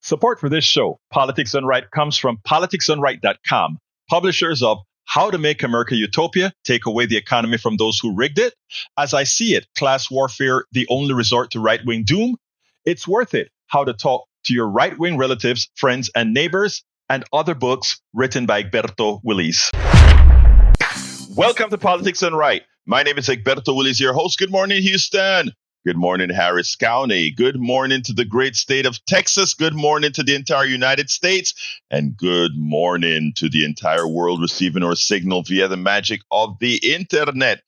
Support for this show, Politics Done Right, comes from politicsdoneright.com, publishers of How to Make America Utopia, Take Away the Economy from Those Who Rigged It, As I See It, Class Warfare, The Only Resort to Right-Wing Doom, It's Worth It, How to Talk to Your Right-Wing Relatives, Friends, and Neighbors, and other books written by Egberto, Willies. Welcome to Politics Done Right. My name is Egberto, Willies, your host. Good morning, Houston. Good morning, Harris County. Good morning to the great state of Texas. Good morning to the entire United States. And good morning to the entire world receiving our signal via the magic of the internet.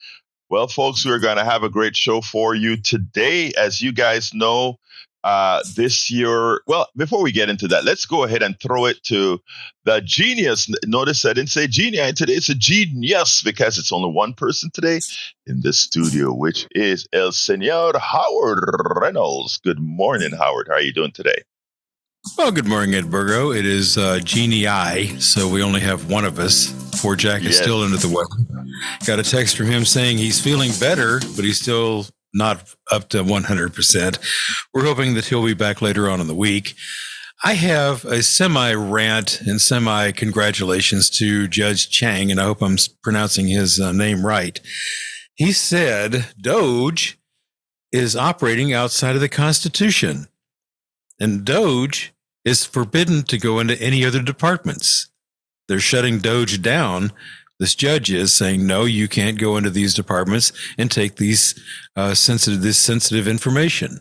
Well, folks, we're going to have a great show for you today. As you guys know, this year, well, before we get into that, let's go ahead and throw it to the genius. Notice I didn't say genius today. It's a genius because it's only one person today in the studio, which is El Señor Howard Reynolds. Good morning, Howard. How are you doing today? Well, good morning, Egberto. It is Genii, so we only have one of us. Poor Jack is still under the weather. Got a text from him saying he's feeling better, but he's still not up to 100%. We're hoping that he'll be back later on in the week. I have a semi-rant and semi-congratulations to Judge Chang, and I hope I'm pronouncing his name right. He said Doge is operating outside of the Constitution, and Doge is forbidden to go into any other departments. They're shutting Doge down. This judge is saying, no, you can't go into these departments and take these sensitive information.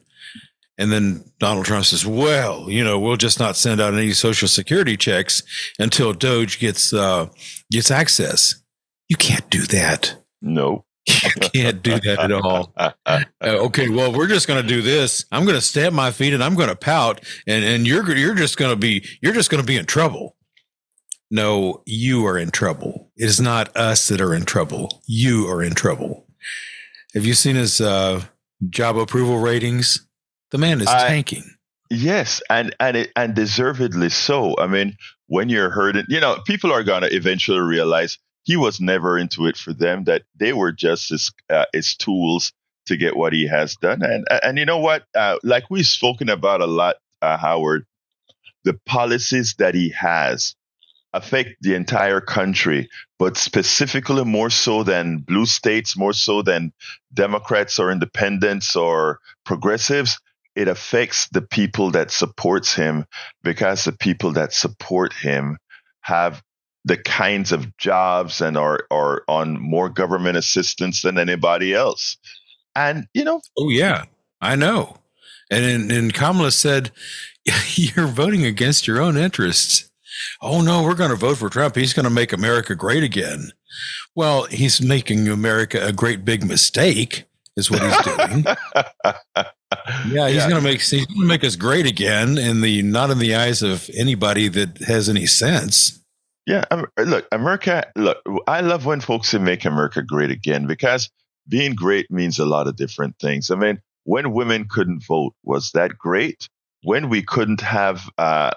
And then Donald Trump says, well, we'll just not send out any Social Security checks until Doge gets access. You can't do that. No. You can't do that at all. Okay, well, we're just going to do this. I'm going to stamp my feet and I'm going to pout, and you're just going to be in trouble. No, you are in trouble. It is not us that are in trouble. You are in trouble. Have you seen his job approval ratings? The man is tanking. Yes, and deservedly so. I mean, when you're hurting, people are going to eventually realize he was never into it for them, that they were just his tools to get what he has done. And you know what? Like we've spoken about a lot, Howard, the policies that he has affect the entire country, but specifically more so than blue states, more so than Democrats or independents or progressives. It affects the people that supports him, because the people that support him have the kinds of jobs and are on more government assistance than anybody else. And, Oh, yeah, I know. And Kamala said, you're voting against your own interests. Oh, no, we're going to vote for Trump. He's going to make America great again. Well, he's making America a great big mistake is what he's doing. He's going to make us great again, not in the eyes of anybody that has any sense. Yeah, America, I love when folks say make America great again, because being great means a lot of different things. I mean, when women couldn't vote, was that great? When we couldn't have,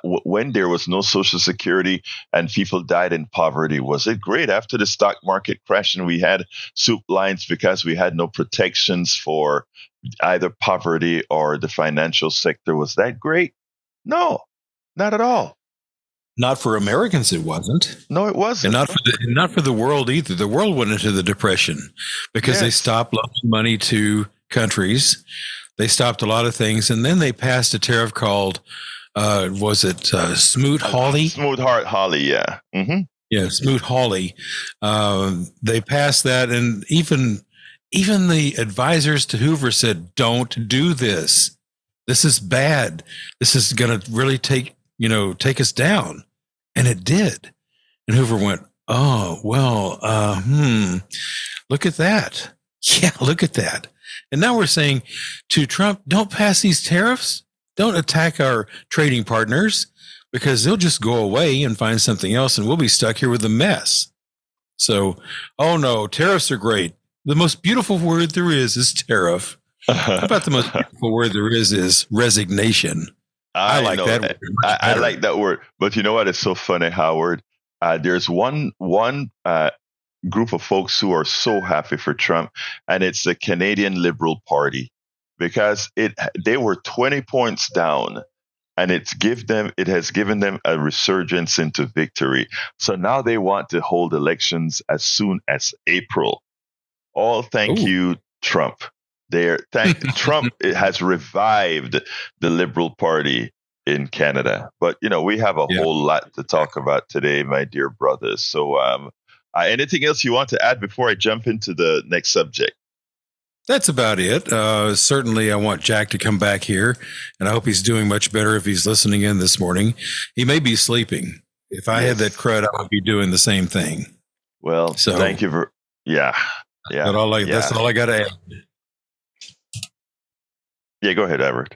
when there was no Social Security and people died in poverty, was it great? After the stock market crashed and we had soup lines because we had no protections for either poverty or the financial sector, was that great? No, not at all. Not for Americans, it wasn't. No, it wasn't. And not for the world either. The world went into the Depression because they stopped loaning money to countries. They stopped a lot of things, and then they passed a tariff called, Smoot-Hawley? Smoot-Hawley, yeah. Mm-hmm. Yeah, Smoot-Hawley. They passed that, and even the advisors to Hoover said, don't do this. This is bad. This is going to really take us down. And it did. And Hoover went, oh, well, look at that. Yeah, look at that. And now we're saying to Trump, don't pass these tariffs. Don't attack our trading partners, because they'll just go away and find something else, and we'll be stuck here with a mess. So, oh no, tariffs are great. The most beautiful word there is tariff. How about the most beautiful word there is resignation? I like that word. I like that word. But you know what? It's so funny, Howard. There's one group of folks who are so happy for Trump, and it's the Canadian Liberal Party, because they were 20 points down and it has given them a resurgence into victory. So now they want to hold elections as soon as April. All thank you, Trump. Trump has revived the Liberal Party in Canada. But, we have a whole lot to talk about today, my dear brothers. So anything else you want to add before I jump into the next subject? That's about it. Certainly, I want Jack to come back here, and I hope he's doing much better if he's listening in this morning. He may be sleeping. If I had that crud, I would be doing the same thing. Well, so thank you for, yeah. That's all I got to add. Yeah, go ahead, Everett.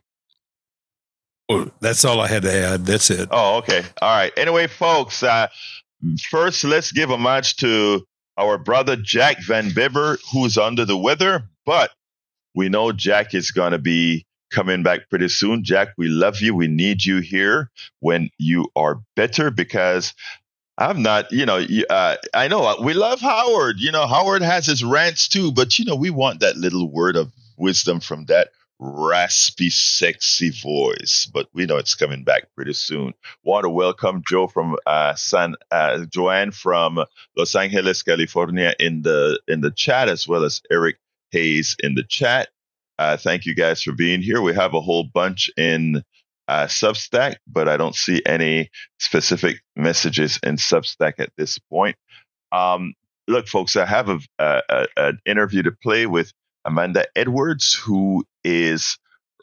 Oh, that's all I had to add. That's it. Oh, okay. All right. Anyway, folks, first, let's give homage to our brother Jack Van Bibber, who's under the weather, but we know Jack is going to be coming back pretty soon. Jack, we love you. We need you here when you are better, because I'm not, I know we love Howard. Howard has his rants too, but, we want that little word of wisdom from that raspy, sexy voice. But we know it's coming back pretty soon. Want to welcome Joanne from Los Angeles, California in the chat, as well as Eric Hayes in the chat. Thank you guys for being here. We have a whole bunch in Substack, but I don't see any specific messages in Substack at this point. Look, folks, I have an interview to play with Amanda Edwards, who is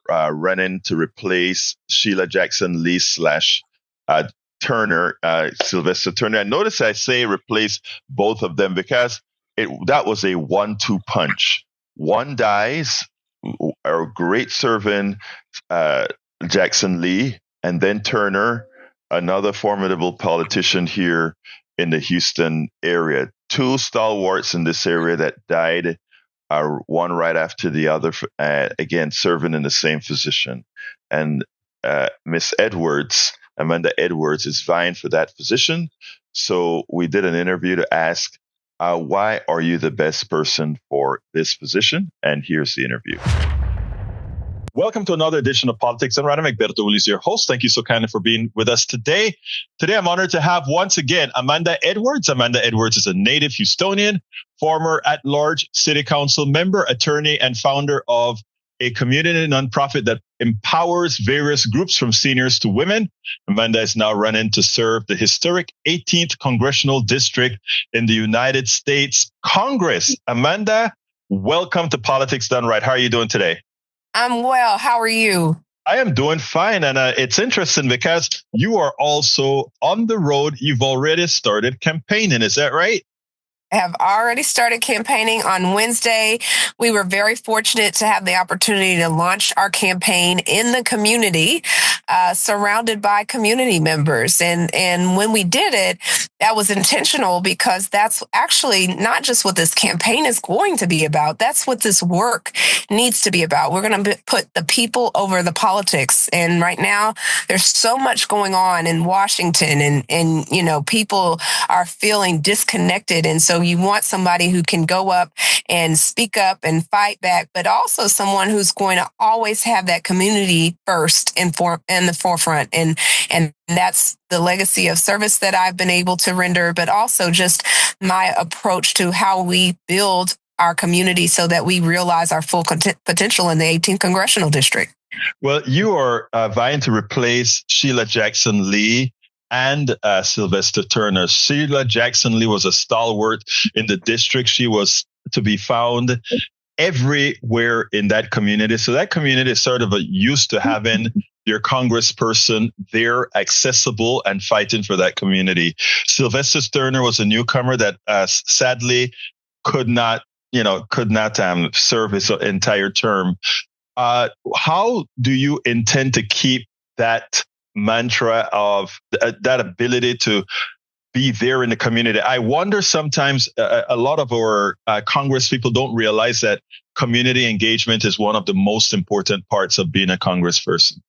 running to replace Sheila Jackson Lee / Turner, Sylvester Turner. And notice I say replace both of them because that was a 1-2 punch. One dies, our great servant Jackson Lee, and then Turner, another formidable politician here in the Houston area. Two stalwarts in this area that died, one right after the other, again, serving in the same position. And Miss Edwards, Amanda Edwards, is vying for that position. So we did an interview to ask, why are you the best person for this position? And here's the interview. Welcome to another edition of Politics Done Right. I'm Egberto, Willies, your host. Thank you so kindly for being with us today. Today, I'm honored to have once again Amanda Edwards. Amanda Edwards is a native Houstonian, former at-large city council member, attorney, and founder of a community nonprofit that empowers various groups from seniors to women. Amanda is now running to serve the historic 18th Congressional District in the United States Congress. Amanda, welcome to Politics Done Right. How are you doing today? I'm well. How are you? I am doing fine. And it's interesting because you are also on the road. You've already started campaigning. Is that right? Have already started campaigning on Wednesday. We were very fortunate to have the opportunity to launch our campaign in the community, surrounded by community members. And when we did it, that was intentional because that's actually not just what this campaign is going to be about. That's what this work needs to be about. We're going to put the people over the politics. And right now, there's so much going on in Washington and people are feeling disconnected. And so you want somebody who can go up and speak up and fight back, but also someone who's going to always have that community first in the forefront. And that's the legacy of service that I've been able to render, but also just my approach to how we build our community so that we realize our full potential in the 18th Congressional District. Well, you are vying to replace Sheila Jackson Lee and Sylvester Turner. Sheila Jackson Lee was a stalwart in the district. She was to be found everywhere in that community. So that community is sort of used to having your congressperson there, accessible and fighting for that community. Sylvester Turner was a newcomer that sadly could not serve his entire term. How do you intend to keep that mantra of that ability to be there in the community? I wonder sometimes a lot of our Congress people don't realize that community engagement is one of the most important parts of being a congressperson.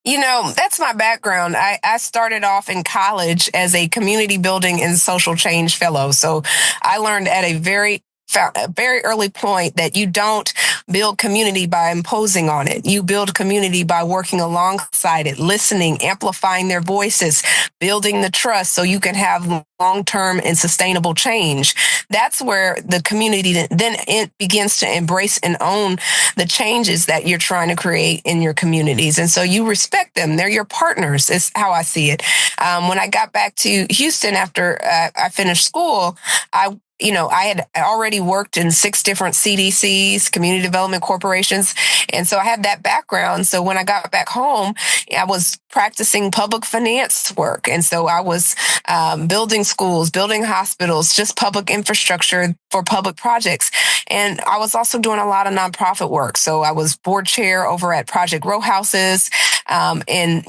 That's my background. I started off in college as a community building and social change fellow. So I learned at a very a very early point that you don't build community by imposing on it. You build community by working alongside it, listening, amplifying their voices, building the trust so you can have long-term and sustainable change. That's where the community then it begins to embrace and own the changes that you're trying to create in your communities. And so you respect them. They're your partners, is how I see it. When I got back to Houston after I finished school, I had already worked in 6 different CDCs, community development corporations. And so I had that background. So when I got back home, I was practicing public finance work. And so I was building schools, building hospitals, just public infrastructure for public projects. And I was also doing a lot of nonprofit work. So I was board chair over at Project Row Houses, and,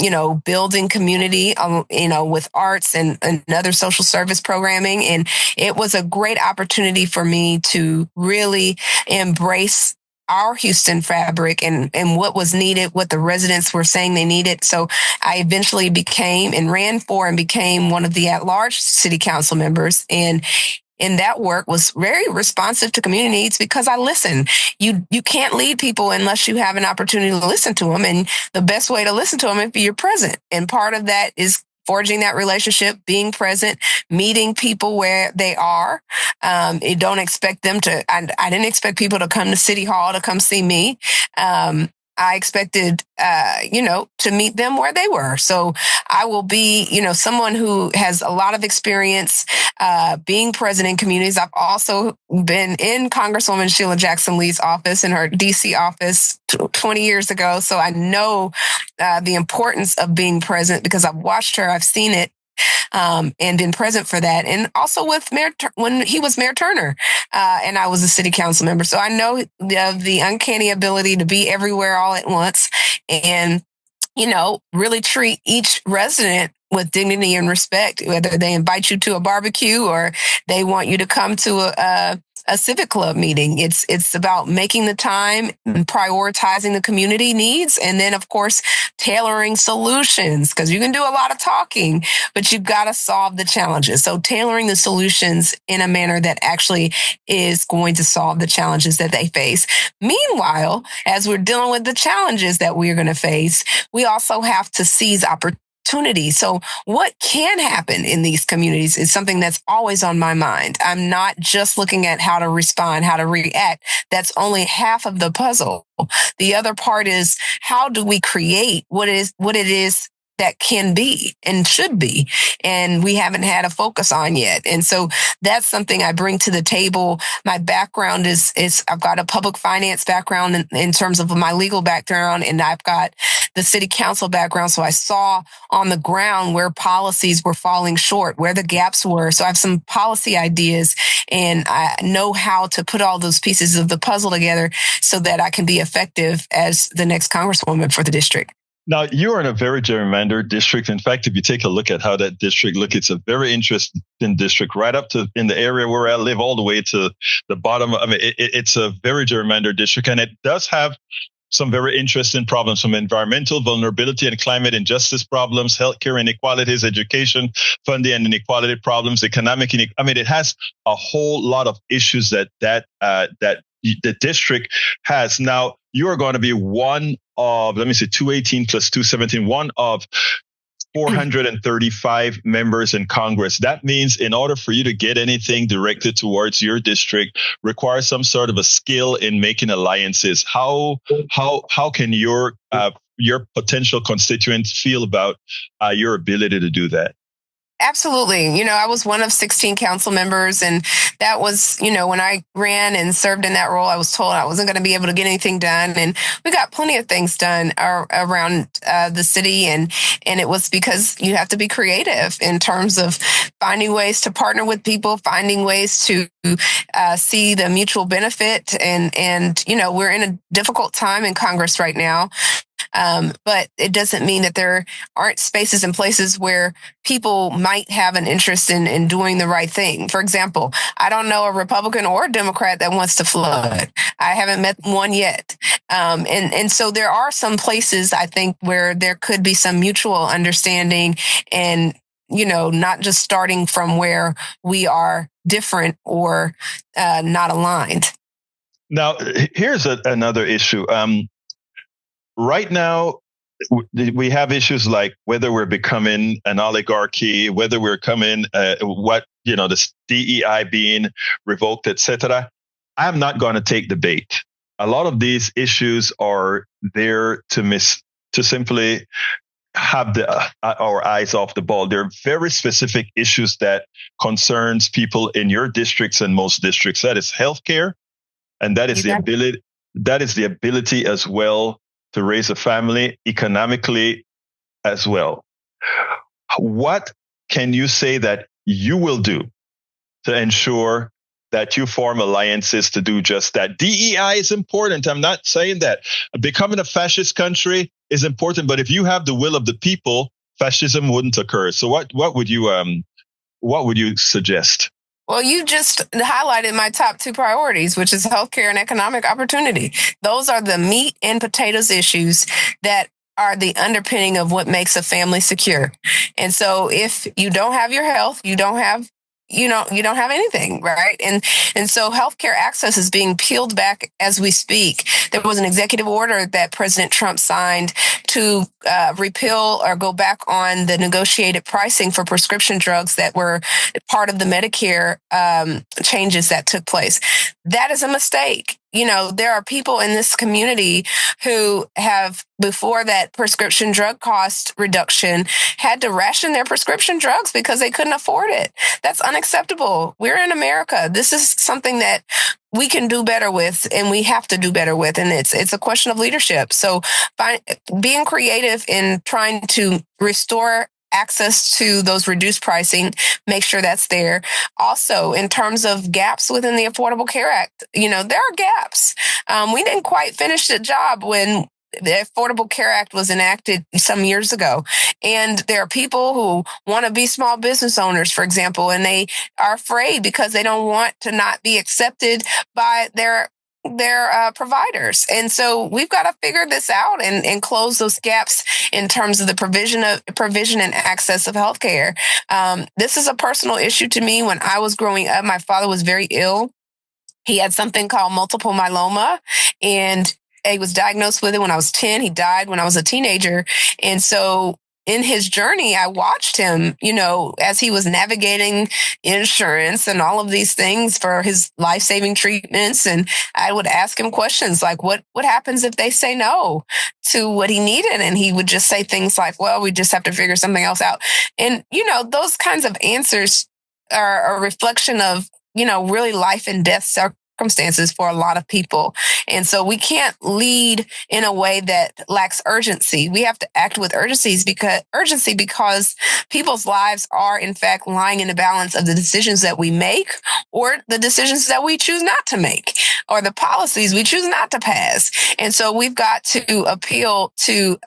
building community, with arts and other social service programming. And it was a great opportunity for me to really embrace our Houston fabric and what was needed, what the residents were saying they needed. So I eventually ran for and became one of the at-large city council members. And in that work was very responsive to community needs because I listen. You can't lead people unless you have an opportunity to listen to them. And the best way to listen to them is if you're present. And part of that is forging that relationship, being present, meeting people where they are. You don't expect them to, I didn't expect people to come to City Hall to come see me. I expected, to meet them where they were. So I will be, someone who has a lot of experience being present in communities. I've also been in Congresswoman Sheila Jackson Lee's office, in her DC office 20 years ago. So I know the importance of being present because I've watched her, I've seen it. And been present for that. And also with when he was Mayor Turner, and I was a city council member. So I know the uncanny ability to be everywhere all at once and, really treat each resident with dignity and respect, whether they invite you to a barbecue or they want you to come to a civic club meeting. It's about making the time and prioritizing the community needs. And then, of course, tailoring solutions, because you can do a lot of talking, but you've got to solve the challenges. So tailoring the solutions in a manner that actually is going to solve the challenges that they face. Meanwhile, as we're dealing with the challenges that we're going to face, we also have to seize opportunities. So what can happen in these communities is something that's always on my mind. I'm not just looking at how to respond, how to react. That's only half of the puzzle. The other part is how do we create what it is that can be and should be, and we haven't had a focus on yet. And so that's something I bring to the table. My background is I've got a public finance background in terms of my legal background, and I've got the city council background. So I saw on the ground where policies were falling short, where the gaps were. So I have some policy ideas, and I know how to put all those pieces of the puzzle together so that I can be effective as the next congresswoman for the district. Now, you are in a very gerrymandered district. In fact, if you take a look at how that district looks, it's a very interesting district, right up to in the area where I live, all the way to the bottom. I mean, it's a very gerrymandered district, and it does have some very interesting problems, from environmental vulnerability and climate injustice problems, healthcare inequalities, education funding and inequality problems, economic inequality. I mean, it has a whole lot of issues that the district has. Now, you are going to be one of, 218 plus 217, one of 435 members in Congress. That means in order for you to get anything directed towards your district requires some sort of a skill in making alliances. How can your potential constituents feel about your ability to do that? Absolutely. I was one of 16 council members, and that was, when I ran and served in that role, I was told I wasn't going to be able to get anything done. And we got plenty of things done around the city. And it was because you have to be creative in terms of finding ways to partner with people, finding ways to see the mutual benefit. And we're in a difficult time in Congress right now. But it doesn't mean that there aren't spaces and places where people might have an interest in doing the right thing. For example, I don't know a Republican or a Democrat that wants to flood. I haven't met one yet. And so there are some places, I think, where there could be some mutual understanding and not just starting from where we are different or not aligned. Now, here's another issue. Right now, we have issues like whether we're becoming an oligarchy, whether we're coming, the DEI being revoked, etc. I'm not going to take the bait. A lot of these issues are there to simply have our eyes off the ball. They're very specific issues that concerns people in your districts and most districts. That is healthcare, and that is the ability. That is the ability as well to raise a family economically as well. What can you say that you will do to ensure that you form alliances to do just that? DEI is important. I'm not saying that becoming a fascist country is important, but if you have the will of the people, fascism wouldn't occur. So what would you suggest? Well, you just highlighted my top two priorities, which is healthcare and economic opportunity. Those are the meat and potatoes issues that are the underpinning of what makes a family secure. And so if you don't have your health, you don't have anything, right? And so healthcare access is being peeled back as we speak. There was an executive order that President Trump signed to repeal or go back on the negotiated pricing for prescription drugs that were part of the Medicare changes that took place. That is a mistake. There are people in this community who have, before that prescription drug cost reduction, had to ration their prescription drugs because they couldn't afford it. That's unacceptable. We're in America. This is something that we can do better with, and we have to do better with. And it's a question of leadership. So being creative in trying to restore access to those reduced pricing, make sure that's there. Also, in terms of gaps within the Affordable Care Act, there are gaps. We didn't quite finish the job when the Affordable Care Act was enacted some years ago. And there are people who want to be small business owners, for example, and they are afraid because they don't want to not be accepted by their providers. And so we've got to figure this out and close those gaps in terms of the provision and access of healthcare. This is a personal issue to me. When I was growing up, my father was very ill. He had something called multiple myeloma, and he was diagnosed with it when I was 10. He died when I was a teenager. And so in his journey, I watched him, as he was navigating insurance and all of these things for his life-saving treatments. And I would ask him questions like, what happens if they say no to what he needed? And he would just say things like, well, we just have to figure something else out. And, those kinds of answers are a reflection of, really life and death circumstances for a lot of people. And so we can't lead in a way that lacks urgency. We have to act with urgency because people's lives are in fact lying in the balance of the decisions that we make or the decisions that we choose not to make or the policies we choose not to pass. And so we've got to appeal to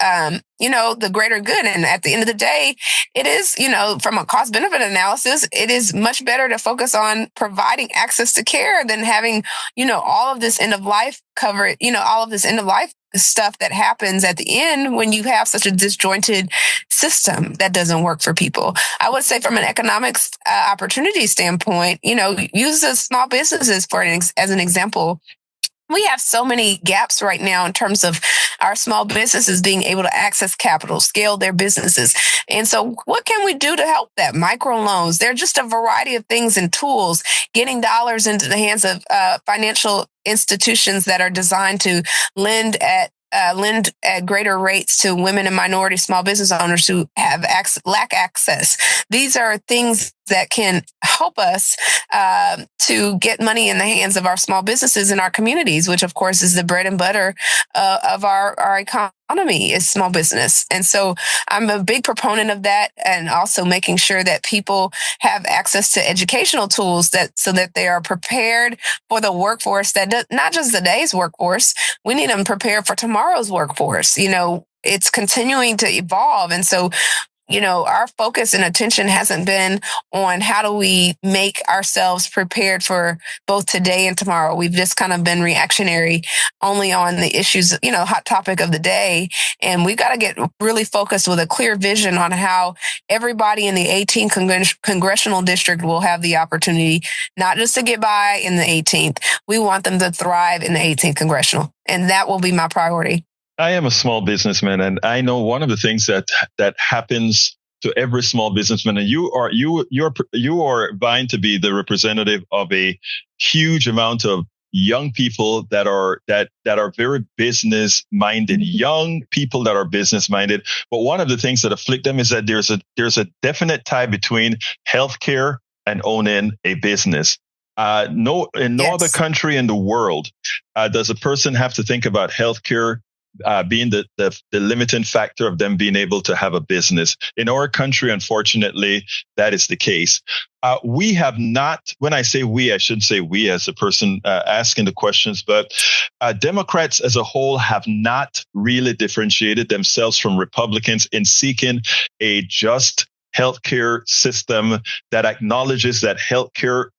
the greater good. And at the end of the day, it is, from a cost benefit analysis, it is much better to focus on providing access to care than having, all of this end of life cover, all of this end of life stuff that happens at the end when you have such a disjointed system that doesn't work for people. I would say from an economics opportunity standpoint, use the small businesses as an example. We have so many gaps right now in terms of our small businesses being able to access capital, scale their businesses. And so what can we do to help that? Microloans. There are just a variety of things and tools, getting dollars into the hands of financial institutions that are designed to lend at greater rates to women and minority small business owners who have lack access. These are things that can help us to get money in the hands of our small businesses in our communities, which of course is the bread and butter of our economy is small business. And so I'm a big proponent of that, and also making sure that people have access to educational tools so that they are prepared for the workforce not just today's workforce. We need them prepared for tomorrow's workforce. It's continuing to evolve. And so our focus and attention hasn't been on how do we make ourselves prepared for both today and tomorrow. We've just kind of been reactionary only on the issues, hot topic of the day. And we've got to get really focused with a clear vision on how everybody in the 18th congressional district will have the opportunity, not just to get by in the 18th. We want them to thrive in the 18th congressional. And that will be my priority. I am a small businessman, and I know one of the things that happens to every small businessman, and you are vying to be the representative of a huge amount of young people that are very business minded, young people that are business minded. But one of the things that afflict them is that there's a definite tie between healthcare and owning a business. No other country in the world does a person have to think about healthcare being the limiting factor of them being able to have a business. In our country, unfortunately, that is the case. We have not, when I say we, I shouldn't say we as a person asking the questions, but Democrats as a whole have not really differentiated themselves from Republicans in seeking a just healthcare system that acknowledges that healthcare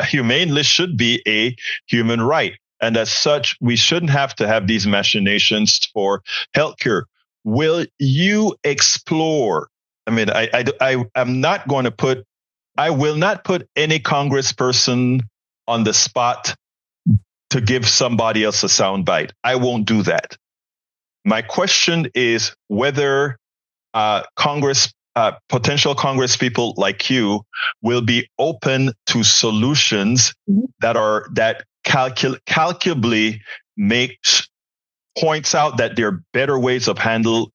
humanely should be a human right. And as such, we shouldn't have to have these machinations for healthcare. Will you explore? I mean, I will not put any congressperson on the spot to give somebody else a soundbite. I won't do that. My question is whether potential Congress people like you will be open to solutions that calculably points out that there are better ways of handling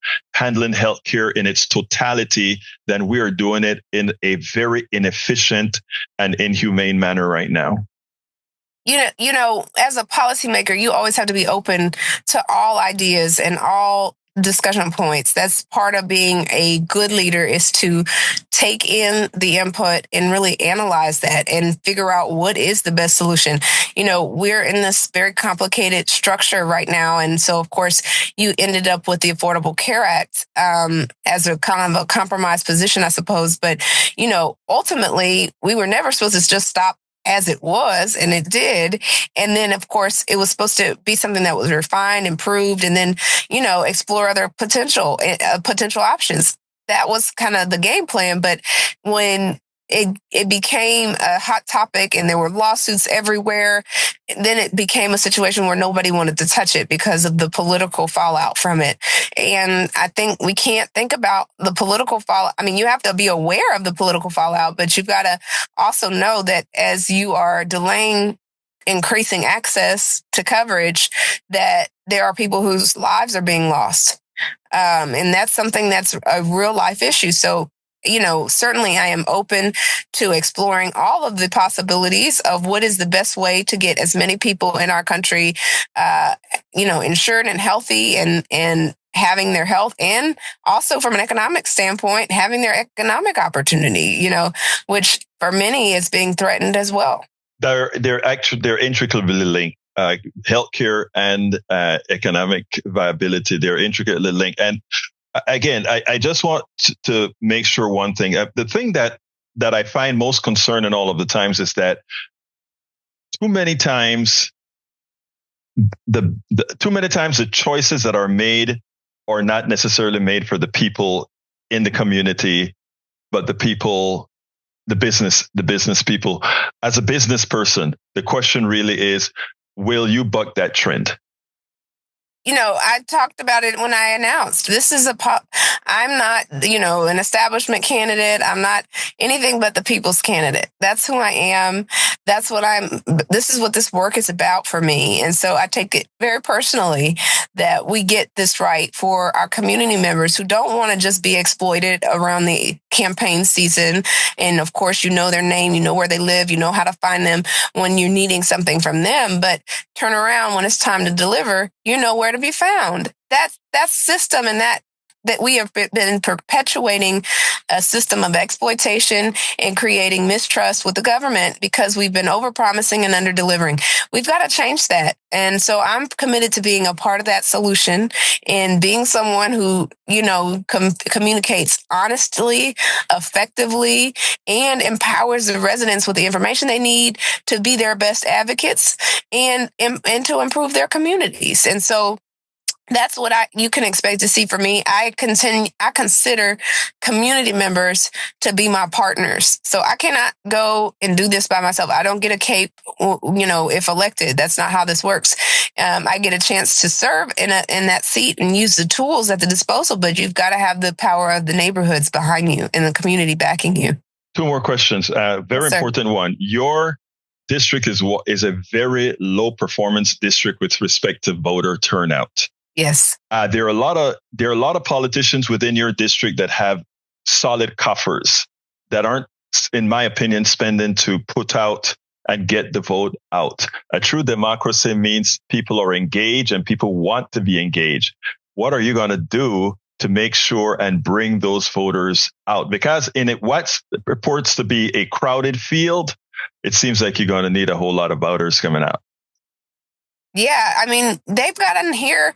healthcare in its totality than we are doing it in a very inefficient and inhumane manner right now. As a policymaker, you always have to be open to all ideas and all discussion points. That's part of being a good leader, is to take in the input and really analyze that and figure out what is the best solution. We're in this very complicated structure right now. And so, of course, you ended up with the Affordable Care Act as a kind of a compromise position, I suppose. But, ultimately, we were never supposed to just stop as it was, and it did. And then, of course, it was supposed to be something that was refined, improved, and then, explore other potential options. That was kind of the game plan. But when it became a hot topic and there were lawsuits everywhere, then it became a situation where nobody wanted to touch it because of the political fallout from it. And I think we can't think about the political fallout. I mean, you have to be aware of the political fallout, but you've got to also know that as you are delaying increasing access to coverage, that there are people whose lives are being lost. And that's something that's a real life issue. So, certainly I am open to exploring all of the possibilities of what is the best way to get as many people in our country, insured and healthy and having their health, and also from an economic standpoint, having their economic opportunity, which for many is being threatened as well. They're intricately linked. Healthcare and economic viability, they're intricately linked. And again, I just want to make sure one thing. The thing that I find most concerning all of the times is that too many times the choices that are made are not necessarily made for the people in the community, but the business people. As a business person, the question really is, will you buck that trend? I talked about it when I announced this is I'm not, an establishment candidate. I'm not anything but the people's candidate. That's who I am. This is what this work is about for me. And so I take it very personally that we get this right for our community members who don't want to just be exploited around the campaign season. And of course, their name, where they live, how to find them when you're needing something from them, but turn around when it's time to deliver, where to be found. That system and that that we have been perpetuating a system of exploitation and creating mistrust with the government because we've been overpromising and under-delivering. We've got to change that. And so I'm committed to being a part of that solution and being someone who, communicates honestly, effectively, and empowers the residents with the information they need to be their best advocates and to improve their communities. And so that's what you can expect to see from me. I consider community members to be my partners. So I cannot go and do this by myself. I don't get a cape, if elected. That's not how this works. I get a chance to serve in that seat and use the tools at the disposal, but you've got to have the power of the neighborhoods behind you and the community backing you. Two more questions. Very important one. Your district is a very low performance district with respect to voter turnout. Yes. There are a lot of politicians within your district that have solid coffers that aren't, in my opinion, spending to put out and get the vote out. A true democracy means people are engaged and people want to be engaged. What are you going to do to make sure and bring those voters out? Because in what purports to be a crowded field, it seems like you're going to need a whole lot of voters coming out. Yeah, I mean, they've got to hear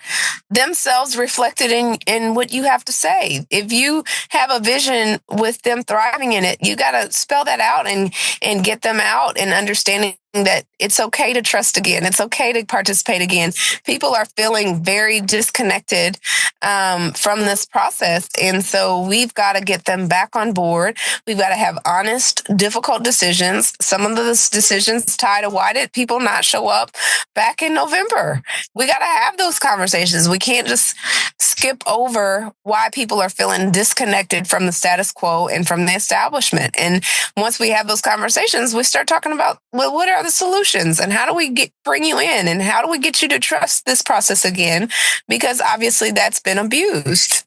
themselves reflected in what you have to say. If you have a vision with them thriving in it, you got to spell that out and get them out and understanding that it's okay to trust again. It's okay to participate again. People are feeling very disconnected from this process. And so we've got to get them back on board. We've got to have honest, difficult decisions. Some of those decisions tie to why did people not show up back in November? We got to have those conversations. We can't just skip over why people are feeling disconnected from the status quo and from the establishment. And once we have those conversations, we start talking about, well, what are the solutions and how do we bring you in and how do we get you to trust this process again? Because obviously that's been abused.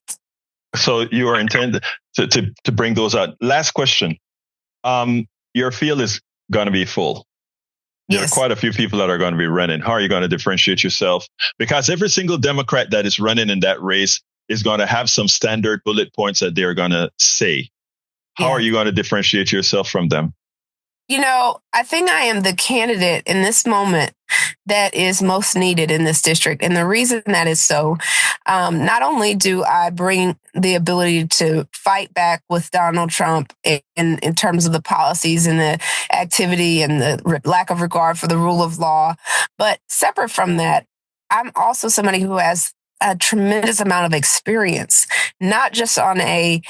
So you are intended to bring those out. Last question. Your field is going to be full. There Yes. are quite a few people that are going to be running. How are you going to differentiate yourself? Because every single Democrat that is running in that race is going to have some standard bullet points that they're going to say. How are you going to differentiate yourself from them? I think I am the candidate in this moment that is most needed in this district. And the reason that is so, not only do I bring the ability to fight back with Donald Trump in terms of the policies and the activity and the lack of regard for the rule of law, but separate from that, I'm also somebody who has a tremendous amount of experience, not just on having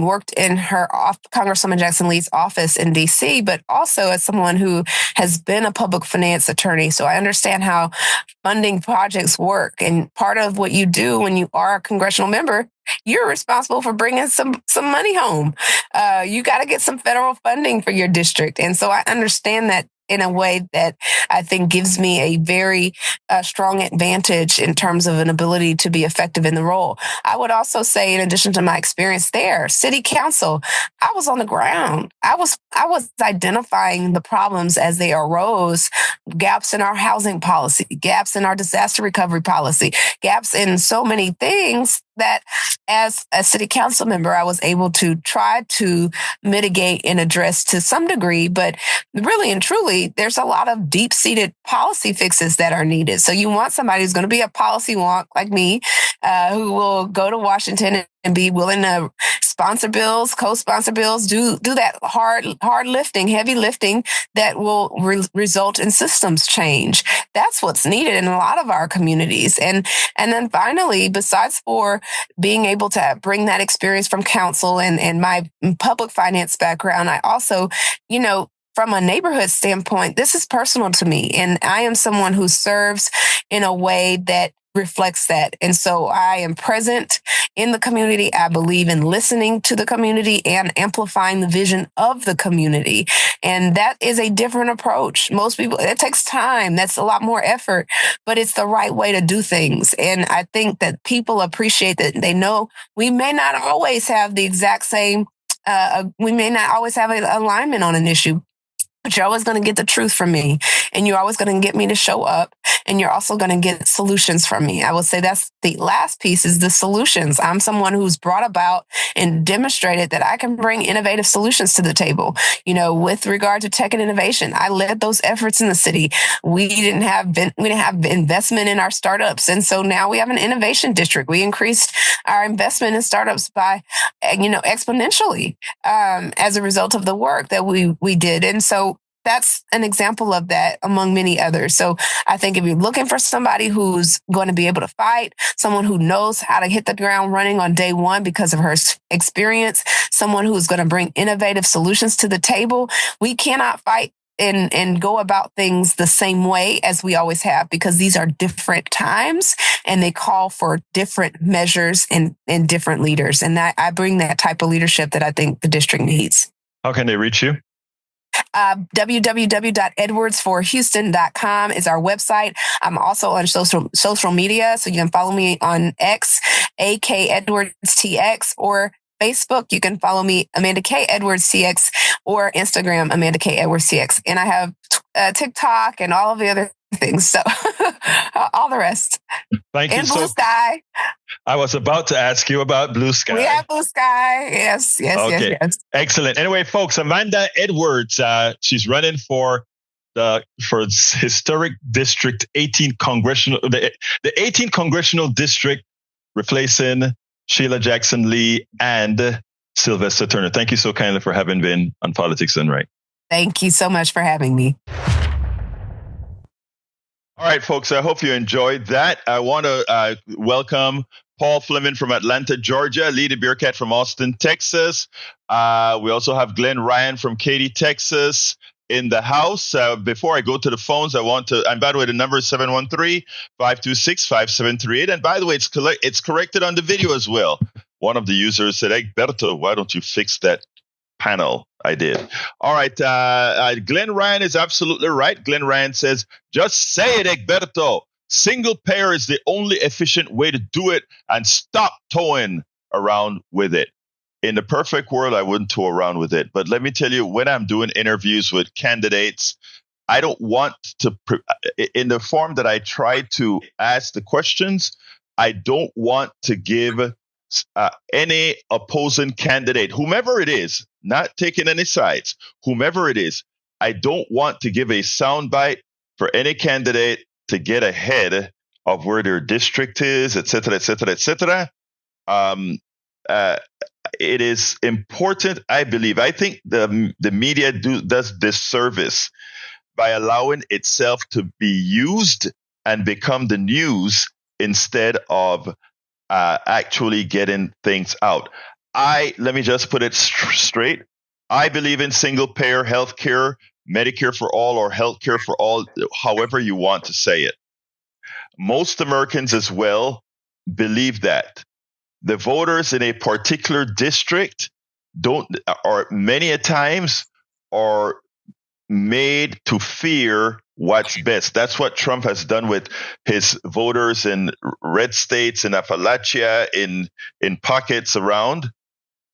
worked in Congresswoman Jackson Lee's office in DC, but also as someone who has been a public finance attorney. So I understand how funding projects work. And part of what you do when you are a congressional member, you're responsible for bringing some money home. You got to get some federal funding for your district. And so I understand that in a way that I think gives me a very strong advantage in terms of an ability to be effective in the role. I would also say, in addition to my experience there, city council, I was on the ground. I was identifying the problems as they arose, gaps in our housing policy, gaps in our disaster recovery policy, gaps in so many things that as a city council member, I was able to try to mitigate and address to some degree. But really and truly, there's a lot of deep-seated policy fixes that are needed. So you want somebody who's going to be a policy wonk like me, who will go to Washington and be willing to sponsor bills, co-sponsor bills, do that hard lifting, heavy lifting that will result in systems change. That's what's needed in a lot of our communities. And then finally, besides for being able to bring that experience from council and my public finance background, I also, from a neighborhood standpoint, this is personal to me. And I am someone who serves in a way that reflects that. And so I am present in the community. I believe in listening to the community and amplifying the vision of the community. And that is a different approach. Most people, it takes time. That's a lot more effort, but it's the right way to do things. And I think that people appreciate that. They know we may not always have the exact same, we may not always have an alignment on an issue, But you're always going to get the truth from me, and you're always going to get me to show up, and you're also going to get solutions from me. I would say that's the last piece, is the solutions. I'm someone who's brought about and demonstrated that I can bring innovative solutions to the table. With regard to tech and innovation, I led those efforts in the city. We didn't have investment in our startups, and so now we have an innovation district. We increased our investment in startups by exponentially as a result of the work that we did. And so that's an example of that among many others. So I think if you're looking for somebody who's going to be able to fight, someone who knows how to hit the ground running on day one because of her experience, someone who's going to bring innovative solutions to the table, we cannot fight and go about things the same way as we always have, because these are different times and they call for different measures and different leaders. And I bring that type of leadership that I think the district needs. How can they reach you? www.edwardsforhouston.com is our website. I'm also on social media, so you can follow me on X, AK Edwards TX, or Facebook. You can follow me, Amanda K. Edwards TX, or Instagram, Amanda K. Edwards TX. And I have TikTok and all of the other things. So all the rest. Thank you. And Blue Sky. I was about to ask you about Blue Sky. We have Blue Sky. Yes. Okay. Yes. Excellent. Anyway, folks, Amanda Edwards, she's running for historic district 18 congressional, the 18th congressional district, replacing Sheila Jackson Lee and Sylvester Turner. Thank you so kindly for having been on Politics Done Right. Thank you so much for having me. All right, folks, I hope you enjoyed that. I want to welcome Paul Fleming from Atlanta, Georgia, Lee the Bearcat from Austin, Texas. We also have Glenn Ryan from Katy, Texas in the house. Before I go to the phones, I want to, and by the way, the number is 713-526-5738. And by the way, it's corrected on the video as well. One of the users said, Egberto, why don't you fix that panel? I did. All right. Glenn Ryan is absolutely right. Glenn Ryan says, just say it, Egberto. Single payer is the only efficient way to do it, and stop toying around with it. In the perfect world, I wouldn't toy around with it. But let me tell you, when I'm doing interviews with candidates, I don't want to, in the form that I try to ask the questions, I don't want to give any opposing candidate, whomever it is, not taking any sides, whomever it is, I don't want to give a soundbite for any candidate to get ahead of where their district is, et cetera, et cetera, et cetera. It is important, I believe. I think the media does disservice by allowing itself to be used and become the news instead of actually getting things out. Let me just put it straight. I believe in single payer healthcare, Medicare for all, or healthcare for all, however you want to say it. Most Americans as well believe that. The voters in a particular district many a times are made to fear what's best. That's what Trump has done with his voters in red states, in Appalachia, in pockets around.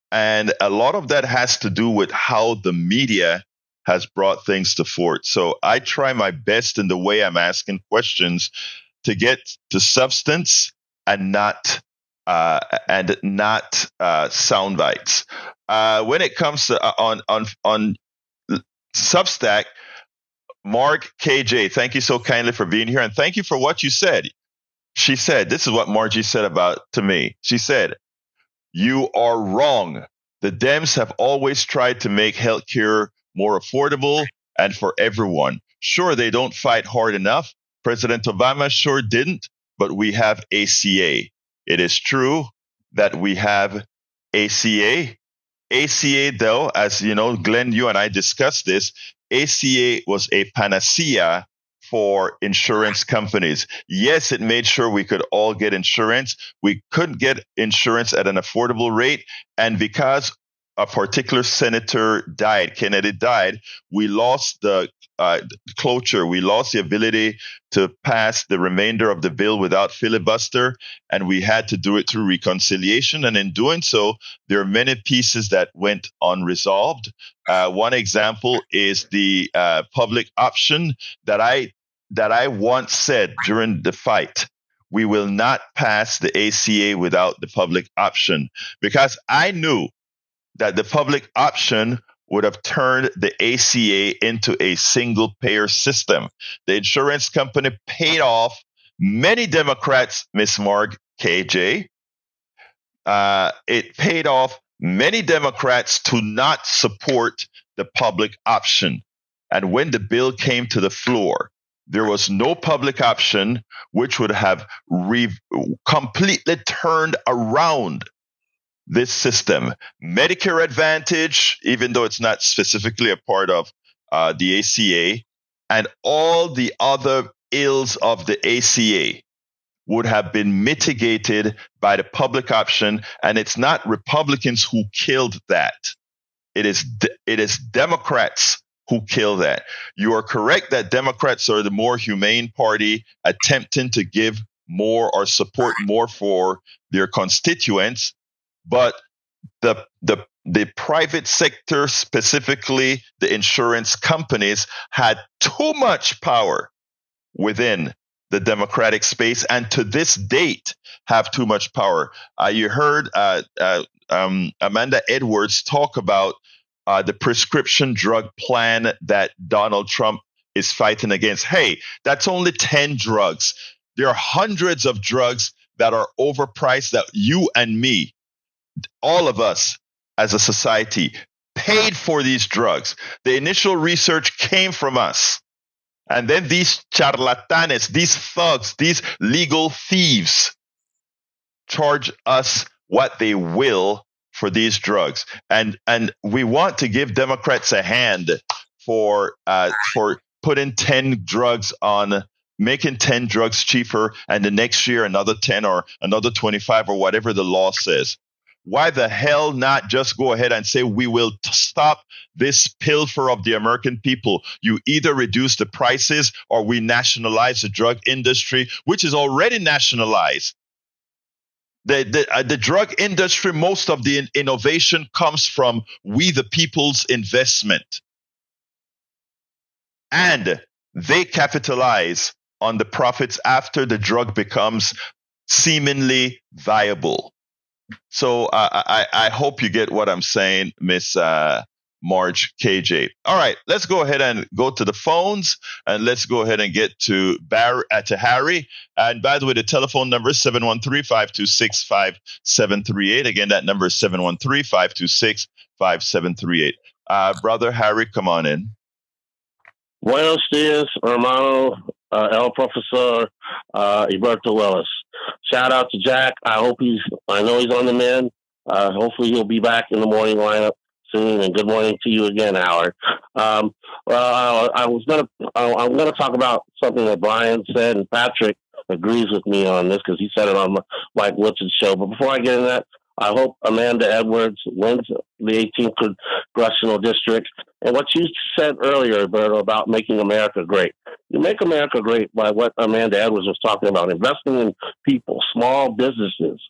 And a lot of that has to do with how the media has brought things to fore. So I try my best in the way I'm asking questions to get to substance and not sound bites. When it comes to on Substack, Mark KJ, thank you so kindly for being here, and thank you for what you said. She said, this is what Margie said to me. She said, "You are wrong. The Dems have always tried to make healthcare more affordable and for everyone. Sure, they don't fight hard enough. President Obama sure didn't, but we have ACA. It is true that we have ACA. ACA, though, as you know, Glenn, you and I discussed this, ACA was a panacea for insurance companies. Yes, it made sure we could all get insurance. We couldn't get insurance at an affordable rate. And because a particular senator died, Kennedy died, we lost the cloture. We lost the ability to pass the remainder of the bill without filibuster, and we had to do it through reconciliation. And in doing so, there are many pieces that went unresolved. One example is the public option that I once said during the fight. We will not pass the ACA without the public option, because I knew that the public option would have turned the ACA into a single payer system. The insurance company paid off many Democrats, Miss Marg, KJ. It paid off many Democrats to not support the public option. And when the bill came to the floor, there was no public option, which would have completely turned around this system. Medicare Advantage, even though it's not specifically a part of the ACA, and all the other ills of the ACA would have been mitigated by the public option. And it's not Republicans who killed that. It is Democrats who kill that. You are correct that Democrats are the more humane party, attempting to give more or support more for their constituents. But the private sector, specifically the insurance companies, had too much power within the Democratic space, and to this date have too much power. You heard Amanda Edwards talk about the prescription drug plan that Donald Trump is fighting against. Hey, that's only 10 drugs. There are hundreds of drugs that are overpriced that you and me, all of us as a society, paid for these drugs. The initial research came from us. And then these charlatanes, these thugs, these legal thieves charge us what they will for these drugs. And we want to give Democrats a hand for putting 10 drugs on, making 10 drugs cheaper, and the next year another 10 or another 25 or whatever the law says. Why the hell not just go ahead and say we will stop this pilfer of the American people? You either reduce the prices or we nationalize the drug industry, which is already nationalized. The drug industry, most of the innovation comes from we the people's investment. And they capitalize on the profits after the drug becomes seemingly viable. So I hope you get what I'm saying, Miss Marge KJ. All right, let's go ahead and go to the phones, and let's go ahead and get to Harry. And by the way, the telephone number is 713-526-5738. Again, that number is 713-526-5738. Brother Harry, come on in. Buenos dias, hermano, el profesor, Egberto Willies. Shout out to Jack. I know he's on the mend. Hopefully he'll be back in the morning lineup soon. And good morning to you again, Howard. I'm going to talk about something that Brian said, and Patrick agrees with me on this because he said it on Mike Woodson's show. But before I get into that, I hope Amanda Edwards wins the 18th congressional district. And what you said earlier, Egberto, about making America great. You make America great by what Amanda Edwards was talking about, investing in people, small businesses.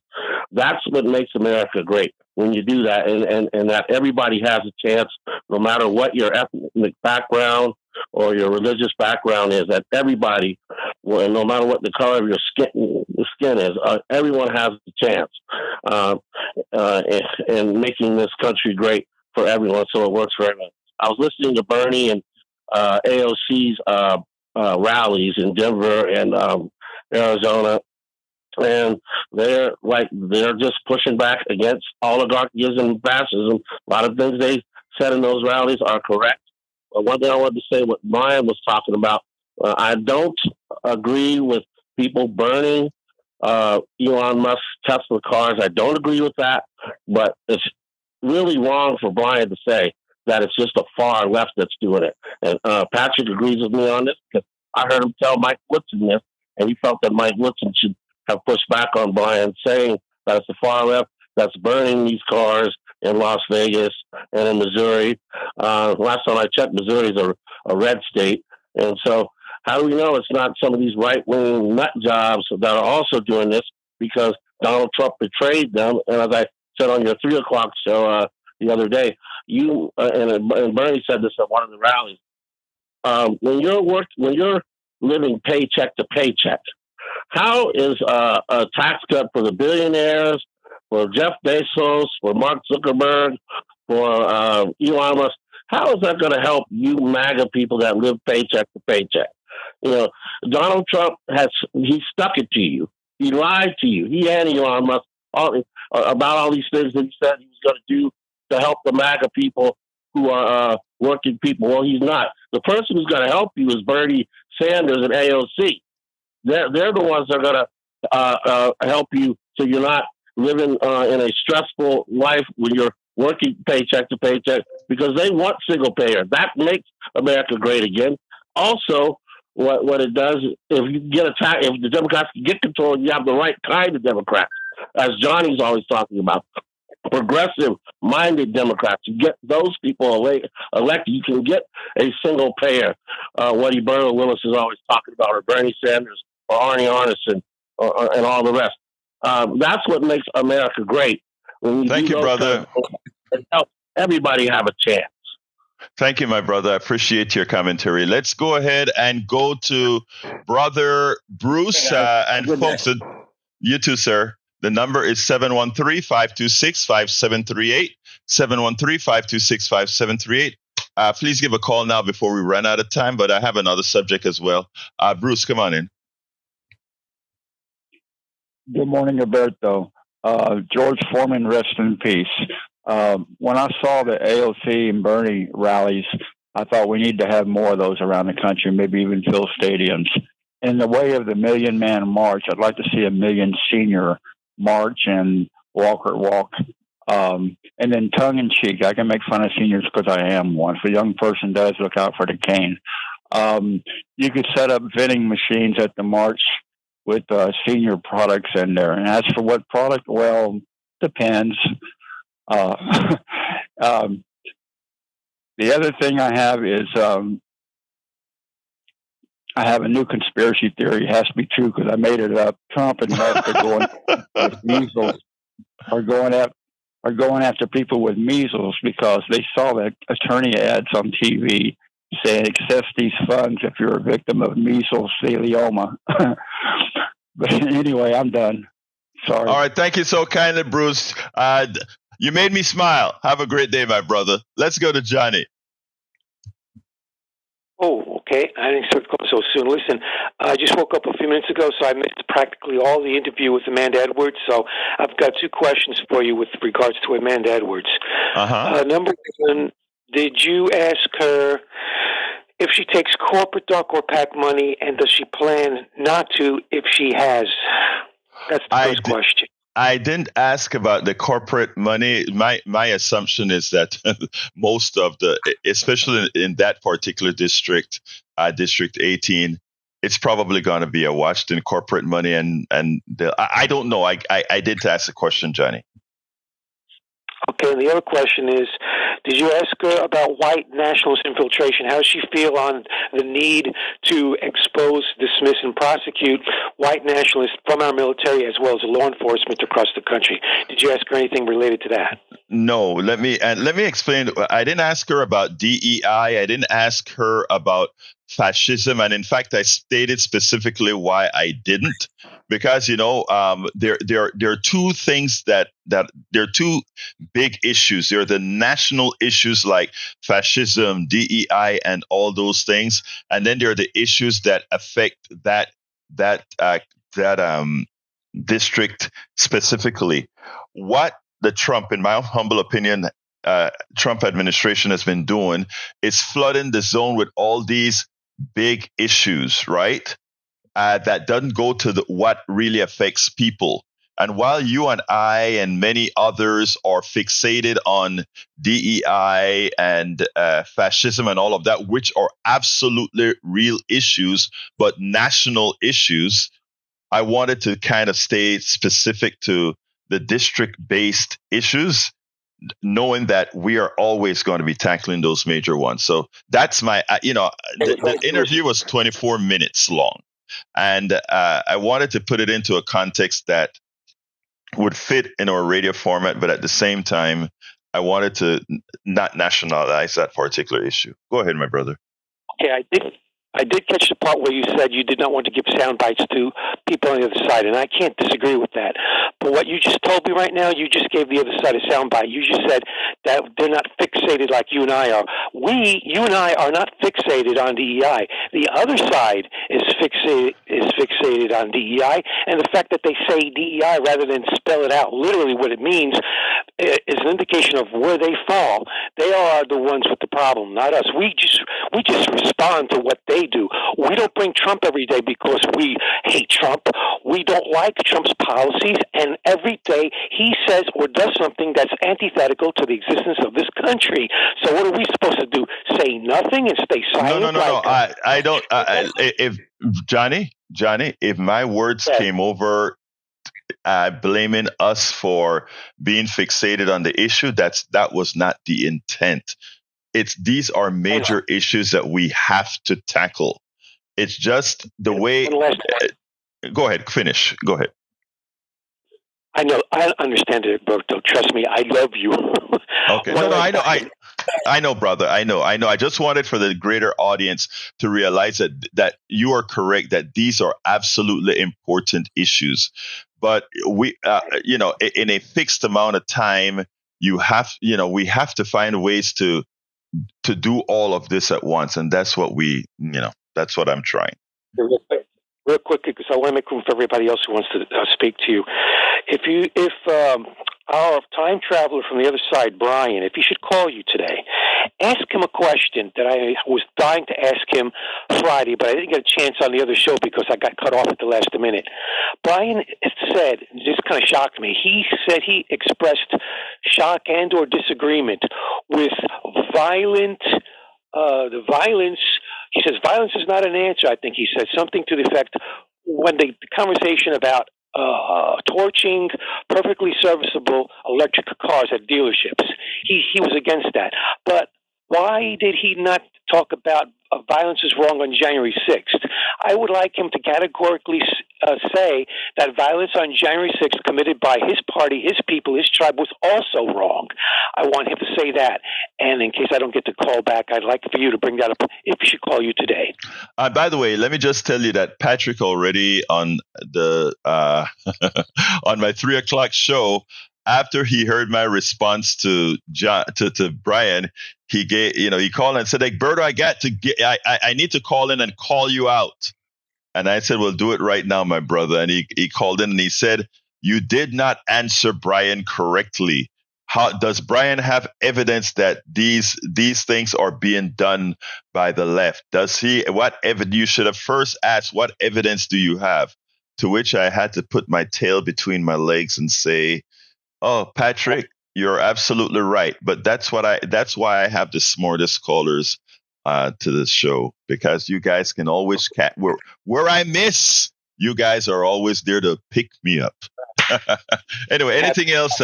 That's what makes America great when you do that, and that everybody has a chance, no matter what your ethnic background or your religious background is, that everybody, no matter what the color of your skin is, everyone has a chance in making this country great for everyone, so it works for everyone. I was listening to Bernie and AOC's rallies in Denver and Arizona, and they're just pushing back against oligarchism and fascism. A lot of things they said in those rallies are correct. But one thing I wanted to say, what Brian was talking about, I don't agree with people burning Elon Musk's Tesla cars. I don't agree with that, but it's really wrong for Brian to say that it's just the far left that's doing it. And Patrick agrees with me on this because I heard him tell Mike Woodson this, and he felt that Mike Woodson should have pushed back on Brian, saying that it's the far left that's burning these cars in Las Vegas and in Missouri. Last time I checked, Missouri is a red state. And so, how do we know it's not some of these right-wing nut jobs that are also doing this because Donald Trump betrayed them? And as I said on your 3 o'clock show the other day, and Bernie said this at one of the rallies. When you're living paycheck to paycheck, how is a tax cut for the billionaires, for Jeff Bezos, for Mark Zuckerberg, for Elon Musk, how is that going to help you MAGA people that live paycheck to paycheck? Donald Trump he stuck it to you. He lied to you. He and Elon Musk about all these things that he said he was going to do to help the MAGA people who are working people. Well, he's not. The person who's going to help you is Bernie Sanders and AOC. They're the ones that are going to help you so you're not living in a stressful life when you're working paycheck to paycheck, because they want single payer. That makes America great again. Also, what it does, if the Democrats can get control, you have the right kind of Democrats, as Johnny's always talking about. Progressive-minded Democrats. You get those people elected. You can get a single payer. What Egberto Willis is always talking about, or Bernie Sanders, or Arnie Arnesen, and all the rest. That's what makes America great. Thank you, brother. It helps everybody have a chance. Thank you, my brother. I appreciate your commentary. Let's go ahead and go to Brother Bruce. And folks, you too, sir. The number is 713-526-5738, 713-526-5738. Please give a call now before we run out of time, but I have another subject as well. Bruce, come on in. Good morning, Egberto. George Foreman, rest in peace. When I saw the AOC and Bernie rallies, I thought we need to have more of those around the country, maybe even fill stadiums. In the way of the Million Man March, I'd like to see a Million Senior March and Walker Walk. And then tongue-in-cheek, I can make fun of seniors because I am one. If a young person does, look out for the cane. You could set up vending machines at the march with senior products in there. And as for what product, well, depends. The other thing I have is I have a new conspiracy theory. It has to be true because I made it up. Trump and Musk are going with measles, are going after people with measles because they saw that attorney ads on TV saying access these funds if you're a victim of mesothelioma. But anyway, I'm done. Sorry. All right. Thank you so kindly, Bruce. You made me smile. Have a great day, my brother. Let's go to Johnny. Oh, okay. I didn't expect to call so soon. Listen, I just woke up a few minutes ago, so I missed practically all the interview with Amanda Edwards. So I've got two questions for you with regards to Amanda Edwards. Number one, did you ask her if she takes corporate dark or PAC money, and does she plan not to if she has? That's the first question. I didn't ask about the corporate money. My assumption is that most of especially in that particular district, District 18, it's probably going to be a Washington corporate money. I don't know. I did ask the question, Johnny. Okay, and the other question is, did you ask her about white nationalist infiltration? How does she feel on the need to expose, dismiss, and prosecute white nationalists from our military as well as law enforcement across the country? Did you ask her anything related to that? No. Let me explain. I didn't ask her about DEI. I didn't ask her about fascism, and in fact, I stated specifically why I didn't. Because there are two things that there are two big issues. There are the national issues like fascism, DEI, and all those things, and then there are the issues that affect that district specifically. What the Trump, in my humble opinion, Trump administration has been doing is flooding the zone with all these big issues, right? That doesn't go to what really affects people. And while you and I and many others are fixated on DEI and fascism and all of that, which are absolutely real issues, but national issues, I wanted to kind of stay specific to the district-based issues. knowing that we are always going to be tackling those major ones. So that's my, the interview was 24 minutes long. And I wanted to put it into a context that would fit in our radio format, but at the same time, I wanted to not nationalize that particular issue. Go ahead, my brother. Okay, I did catch the part where you said you did not want to give sound bites to people on the other side, and I can't disagree with that. But what you just told me right now, you just gave the other side a sound bite. You just said that they're not fixated like you and I are. You and I are not fixated on DEI. The other side is fixated on DEI, and the fact that they say DEI rather than spell it out literally what it means is an indication of where they fall. They are the ones with the problem, not us. We just respond to what they do. We don't bring Trump every day because we hate Trump. We don't like Trump's policies, and every day he says or does something that's antithetical to the existence of this country. So what are we supposed to do? Say nothing and stay silent? No. I don't. If Johnny, if my words came over blaming us for being fixated on the issue, that was not the intent. These are major issues that we have to tackle. It's just the way. Go ahead, finish. Go ahead. I know. I understand it, Egberto. Trust me, I love you. Okay. No, I know. I know, brother. I know. I just wanted for the greater audience to realize that you are correct, that these are absolutely important issues. But we, in a fixed amount of time, we have to find ways to do all of this at once. And that's what that's what I'm trying. Real quick, because I want to make room for everybody else who wants to speak to you. If our time traveler from the other side, Brian, if he should call you today, ask him a question that I was dying to ask him Friday, but I didn't get a chance on the other show because I got cut off at the last minute. Brian said, this kind of shocked me, he said he expressed shock and or disagreement with the violence. He says violence is not an answer. I think he said something to the effect when the conversation about torching perfectly serviceable electric cars at dealerships. He was against that. But why did he not talk about violence is wrong on January 6th? I would like him to categorically say that violence on January 6th committed by his party, his people, his tribe was also wrong. I want him to say that. And in case I don't get the call back, I'd like for you to bring that up if he should call you today. By the way, let me just tell you that Patrick already on the on my 3:00 show, after he heard my response to Brian, he called and said, Egberto, I need to call in and call you out. And I said, well, do it right now, my brother. And he called in and he said, you did not answer Brian correctly. How does Brian have evidence that these things are being done by the left? You should have first asked, what evidence do you have? To which I had to put my tail between my legs and say, oh, Patrick, you're absolutely right. But that's why I have the smartest callers to this show, because you guys can always where I miss, you guys are always there to pick me up. Anyway, anything else,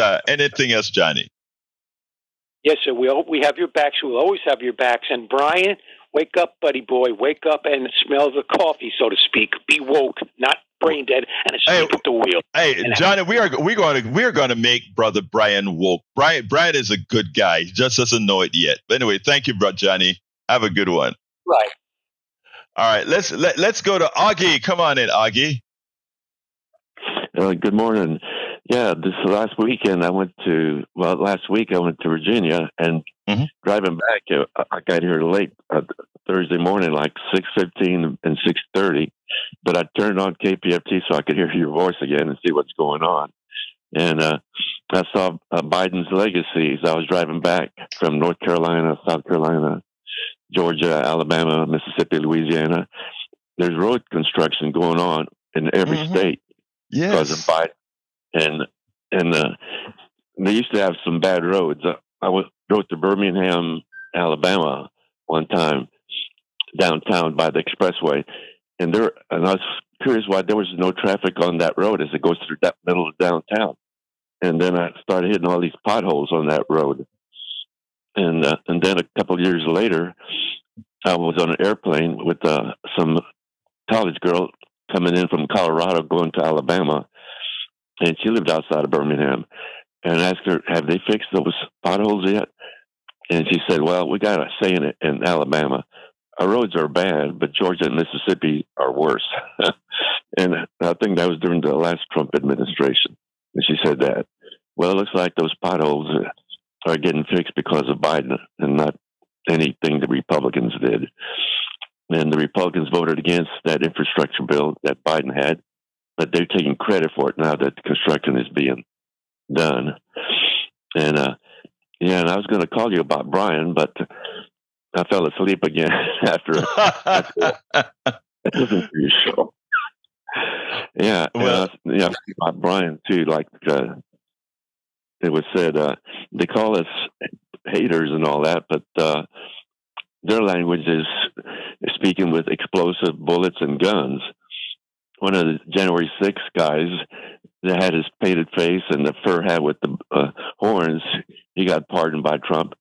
Johnny? Yes, sir. We have your backs. We'll always have your backs. And Brian, wake up, buddy boy. Wake up and smell the coffee, so to speak. Be woke, not brain dead and asleep at the wheel. Hey, Johnny, we're going to make brother Brian woke. Brian is a good guy. He just doesn't know it yet. But anyway, thank you, brother Johnny. Have a good one. Right. All right. Let's go to Augie. Come on in, Augie. Good morning. Yeah, last week I went to Virginia, and driving back, I got here late Thursday morning, like 6:15 and 6:30. But I turned on KPFT so I could hear your voice again and see what's going on. And I saw Biden's legacies. I was driving back from North Carolina, South Carolina, Georgia, Alabama, Mississippi, Louisiana. There's road construction going on in every state because of Biden. And they used to have some bad roads. I drove to Birmingham, Alabama one time, downtown by the expressway. And I was curious why there was no traffic on that road as it goes through that middle of downtown. and then I started hitting all these potholes on that road. And then a couple of years later, I was on an airplane with some college girl coming in from Colorado going to Alabama, and she lived outside of Birmingham. And I asked her, "Have they fixed those potholes yet?" And she said, "Well, we got a saying it in Alabama. Our roads are bad, but Georgia and Mississippi are worse." And I think that was during the last Trump administration. And she said that. Well, it looks like those potholes are getting fixed because of Biden and not anything the Republicans did. And the Republicans voted against that infrastructure bill that Biden had, but they're taking credit for it now that the construction is being done. And and I was going to call you about Brian, but I fell asleep again after listening to your show. Yeah, well, about Brian too. Like it was said, they call us haters and all that, but their language is speaking with explosive bullets and guns. One of the January 6th guys that had his painted face and the fur hat with the horns, he got pardoned by Trump.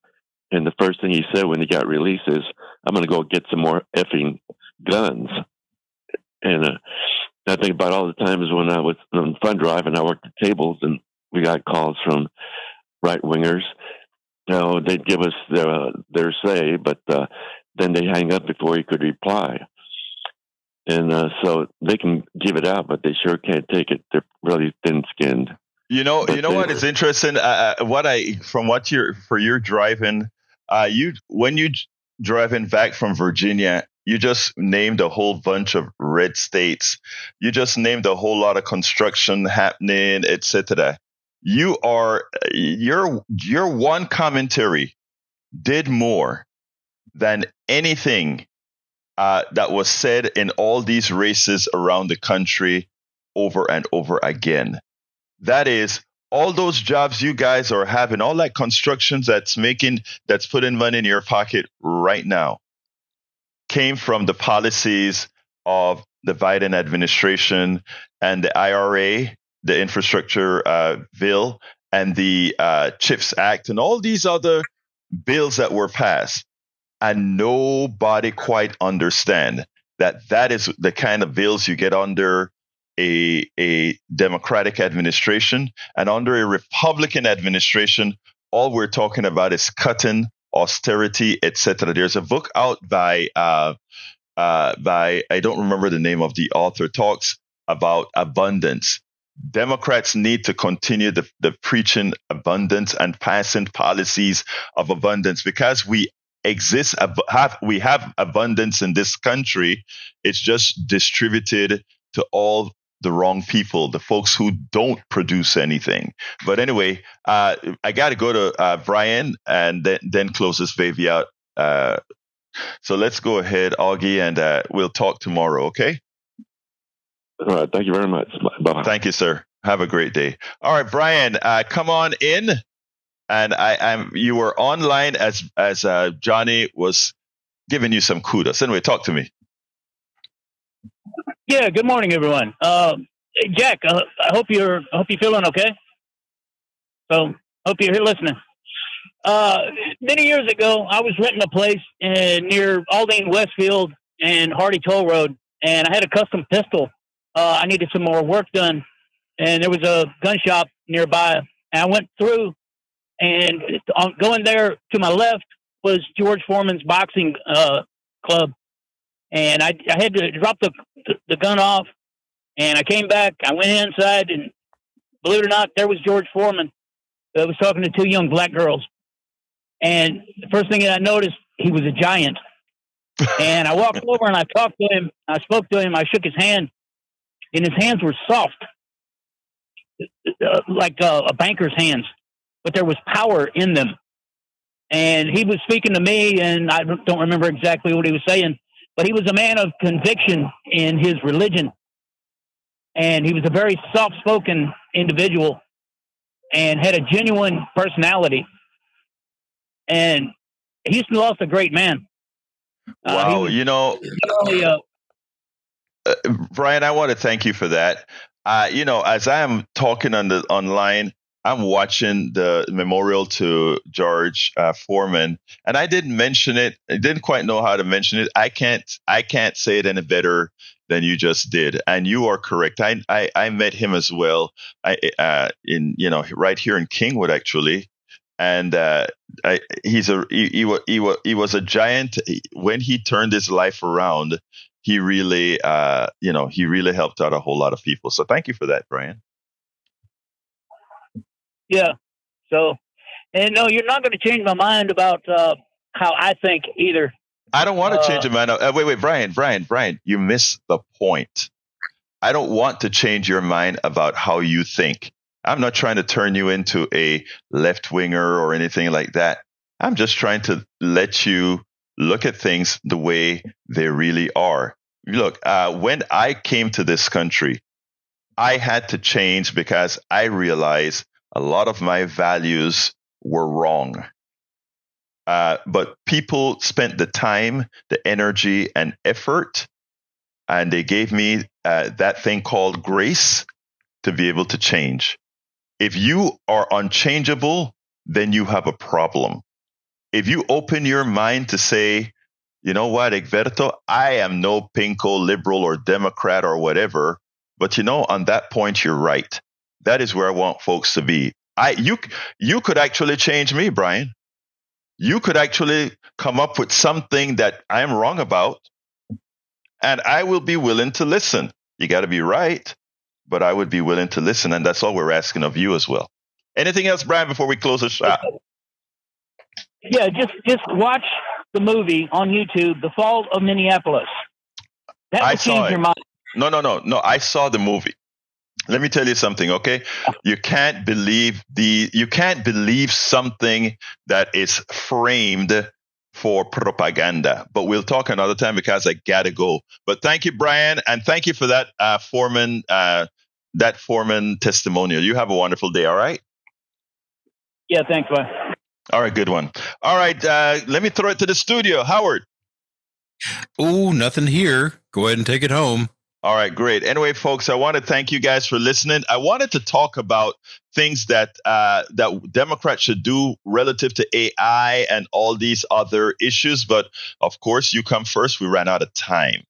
And the first thing he said when he got released is, "I'm going to go get some more effing guns." And I think about all the times when I was on Fund Drive and I worked at tables and we got calls from right-wingers. They'd give us their say, but then they hang up before you could reply. And so they can give it out, but they sure can't take it. They're really thin-skinned. What is interesting? For your driving, when you driving back from Virginia, you just named a whole bunch of red states. You just named a whole lot of construction happening, etc. Your one commentary did more than anything that was said in all these races around the country over and over again. That is, all those jobs you guys are having, all that construction that's putting money in your pocket right now, came from the policies of the Biden administration and the IRA, the infrastructure bill, and the CHIPS Act, and all these other bills that were passed. And nobody quite understand that is the kind of bills you get under a Democratic administration, and under a Republican administration, all we're talking about is cutting, austerity, etc. There's a book out by I don't remember the name of the author, talks about abundance. Democrats need to continue the preaching abundance and passing policies of abundance, because we have abundance in this country. It's just distributed to all the wrong people, the folks who don't produce anything. But anyway, I got to go to Brian and then close this baby out. So let's go ahead, Augie, and we'll talk tomorrow, okay? All right. Thank you very much. Bye. Thank you, sir. Have a great day. All right, Brian, come on in. And you were online as Johnny was giving you some kudos. Anyway, talk to me. Yeah. Good morning, everyone. Jack, I hope you're feeling okay. So hope you're here listening. Many years ago, I was renting a place near Aldine Westfield and Hardy Toll Road, and I had a custom pistol. I needed some more work done, and there was a gun shop nearby. And I went through, and going there to my left was George Foreman's boxing club. And I had to drop the gun off, and I came back. I went inside, and believe it or not, there was George Foreman. I was talking to two young black girls. And the first thing that I noticed, he was a giant. And I walked over and I talked to him. I spoke to him. I shook his hand, and his hands were soft, like a banker's hands, but there was power in them. And he was speaking to me, and I don't remember exactly what he was saying, but he was a man of conviction in his religion. And he was a very soft-spoken individual and had a genuine personality. And he's lost a great man. Wow. Brian, I want to thank you for that. As I am talking online, I'm watching the memorial to George Foreman, and I didn't mention it. I didn't quite know how to mention it. I can't say it any better than you just did. And you are correct. I met him as well. In right here in Kingwood actually, and he was a giant. When he turned his life around, he really helped out a whole lot of people. So thank you for that, Brian. Yeah. So, and no, you're not going to change my mind about how I think either. I don't want to change your mind. Wait, Brian, you missed the point. I don't want to change your mind about how you think. I'm not trying to turn you into a left winger or anything like that. I'm just trying to let you look at things the way they really are. Look, when I came to this country, I had to change because I realized a lot of my values were wrong. But people spent the time, the energy, and effort, and they gave me that thing called grace to be able to change. If you are unchangeable, then you have a problem. If you open your mind to say, you know what, Egberto, I am no pinko liberal or Democrat or whatever, but on that point, you're right. That is where I want folks to be. You could actually change me, Brian. You could actually come up with something that I'm wrong about, and I will be willing to listen. You got to be right, but I would be willing to listen, and that's all we're asking of you as well. Anything else, Brian, before we close the shop? Yeah, just watch the movie on YouTube, The Fall of Minneapolis. That will change your mind. No. I saw the movie. Let me tell you something, okay? You can't believe something that is framed for propaganda. But we'll talk another time because I gotta go. But thank you, Brian, and thank you for that Foreman testimonial. You have a wonderful day. All right? Yeah, thanks, bye. All right, good one. All right, let me throw it to the studio, Howard. Oh, nothing here. Go ahead and take it home. All right, great. Anyway, folks, I want to thank you guys for listening. I wanted to talk about things that Democrats should do relative to AI and all these other issues. But of course, you come first. We ran out of time.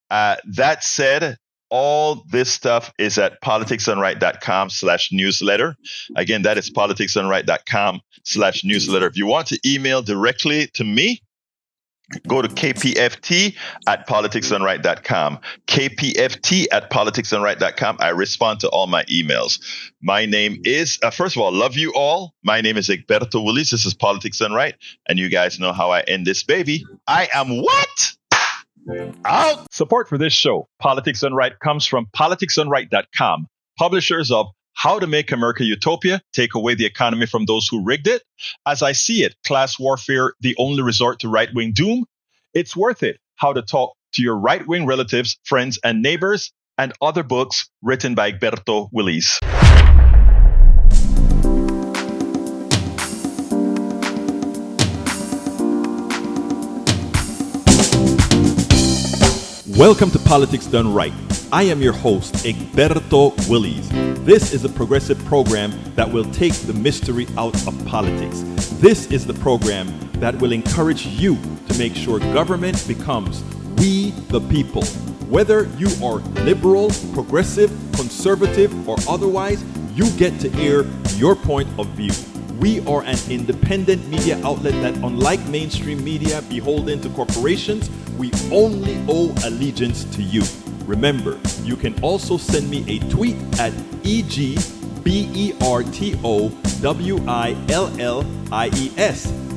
That said, all this stuff is at politicsdoneright.com/newsletter. Again, that is politicsdoneright.com/newsletter. If you want to email directly to me, go to kpft@politicsdoneright.com. kpft@politicsdoneright.com. I respond to all my emails. My name is, first of all, love you all. My name is Egberto Willies. This is Politics Done Right. And you guys know how I end this baby. I am what? Out. Support for this show, Politics Done Right, comes from politicsdoneright.com, publishers of How to Make America Utopia, Take Away the Economy from Those Who Rigged It, As I See It, Class Warfare, The Only Resort to Right-Wing Doom, It's Worth It, How to Talk to Your Right-Wing Relatives, Friends, and Neighbors, and other books written by Egberto Willies. Welcome to Politics Done Right. I am your host, Egberto Willies. This is a progressive program that will take the mystery out of politics. This is the program that will encourage you to make sure government becomes we the people. Whether you are liberal, progressive, conservative, or otherwise, you get to air your point of view. We are an independent media outlet that, unlike mainstream media beholden to corporations, we only owe allegiance to you. Remember, you can also send me a tweet at EGBERTOWILLIES